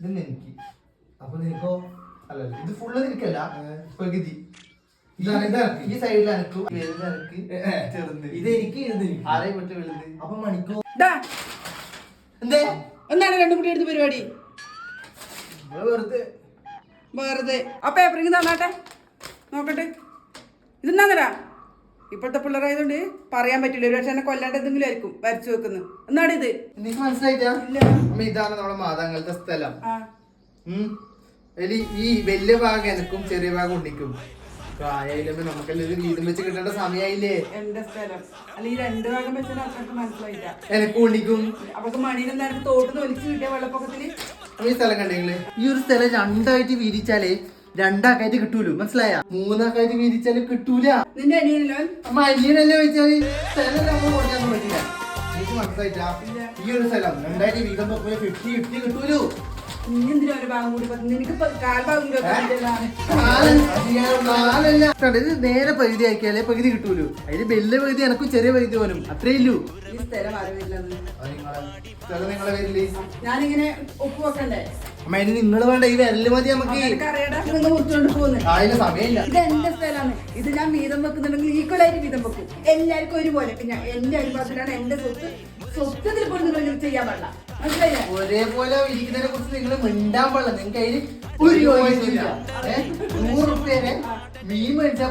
ഇത് എനിക്ക്. അപ്പൊ നിനക്കോ? അല്ലല്ല, ഇത് ഫുള്ള് നിനക്കല്ല, പകുതി. ഈ സൈഡിൽ അനക്ക്, വലുത് അനക്ക്, ചെറുത് ഇത് എനിക്ക്, ഇത് ആരെയും വിട്ട് വലുത്. അപ്പൊ മണിക്കോ? എന്തേ എന്താണ് രണ്ടു കുട്ടി എടുത്ത് പരിപാടി? വെറുതെ വെറുതെ ആ പേപ്പറിങ് തന്നാട്ടെ നോക്കട്ടെ. ഇതെന്നാന്നടാ? ഇപ്പോഴത്തെ പിള്ളേരായതുകൊണ്ട് പറയാൻ പറ്റില്ല. ഒരു പക്ഷെ എന്നെ കൊല്ലാണ്ട് എന്തെങ്കിലും ആയിരിക്കും വരച്ചു വെക്കുന്നത്. എന്നാണ് ഇത്? നിനക്ക് മനസ്സിലായിട്ടാ? അമ്മ ഇതാണ് നമ്മുടെ മാതാങ്കളത്തെ സ്ഥലം. ഈ വലിയ ഭാഗം എനക്കും ചെറിയ ഭാഗം ഉണ്ണിക്കും. പ്രായമായില്ലമ്മ, നമുക്കെല്ലാം ഒരു വീതം വെച്ച് കിട്ടേണ്ട സമയമായില്ലേ? എന്റെ സ്ഥലം അല്ല, ഈ രണ്ടു ഭാഗം വെച്ചാൽ അത്രക്ക് മനസ്സിലായില്ല. എനക്കും ഉണ്ണിക്കും. അവർക്ക് മണീനെ നേരത്തെ തോട്ടിന്ന് ഒലിച്ചു കിട്ടിയ വെള്ളപ്പൊക്കത്തില് ഈ സ്ഥലം കണ്ടെങ്കില് ഈ ഒരു സ്ഥലം രണ്ടായിട്ട് വീതിച്ചാലേ രണ്ടാക്കായിട്ട് കിട്ടൂലോ, മനസ്സിലായ? മൂന്നാക്കായിട്ട് വീതിച്ചാല് കിട്ടൂല. നിന്റെ അനിയനല്ലോ? അമ്മ അനിയനല്ലേ വെച്ചാല് സ്ഥലം നമ്മൾ കൊടുക്കാൻ പറ്റില്ല. എനിക്ക് മനസ്സിലായിട്ടാ? ഈ ഒരു സ്ഥലം രണ്ടായിട്ട് വീതം 50-50 കിട്ടൂലോ. നീ എന്തിനാ ഒരു ഭാഗം കൂടി? നിനക്ക് കാൽഭാഗം കൂടി ഇത് നേരെ പകുതി ആക്കിയാലേ പകുതി കിട്ടൂലോ. അതിന് വലിയ പകുതി എനക്കും ചെറിയ പകുതി പോലും അത്രേ ഇല്ലൂ. ഈ സ്ഥലം അറിവില്ലെന്ന് നിങ്ങളെ പേരില് ഞാനിങ്ങനെ ഒപ്പ് വെക്കണ്ടേ? അമ്മ അതിന് നിങ്ങൾ വേണ്ട, ഈ വിരല് മതി നമുക്ക്. മുറിച്ചോണ്ട് പോകുന്നു. അതിന് സമയമില്ല. ഇത് എന്റെ സ്ഥലമാണ്. ഇത് ഞാൻ വീതം വെക്കുന്നുണ്ടെങ്കിൽ ഈക്വലായിട്ട് വീതം വെക്കും. എല്ലാവർക്കും ഒരുപോലെ. ഞാൻ എന്റെ അനുഭവത്തിലാണ് എന്റെ സ്വത്തിൽ പോലും നിങ്ങൾ ചെയ്യാൻ പാടില്ല, മനസ്സിലായില്ലേ? ഒരേപോലെ ഇരിക്കുന്നതിനെ കുറിച്ച് നിങ്ങൾ മിണ്ടാൻ പാടില്ല. നിങ്ങൾക്ക് അതിന് ഒരു യോജിച്ചില്ല. 100 റുപ്യേനെ മീൻ മേടിച്ചാൽ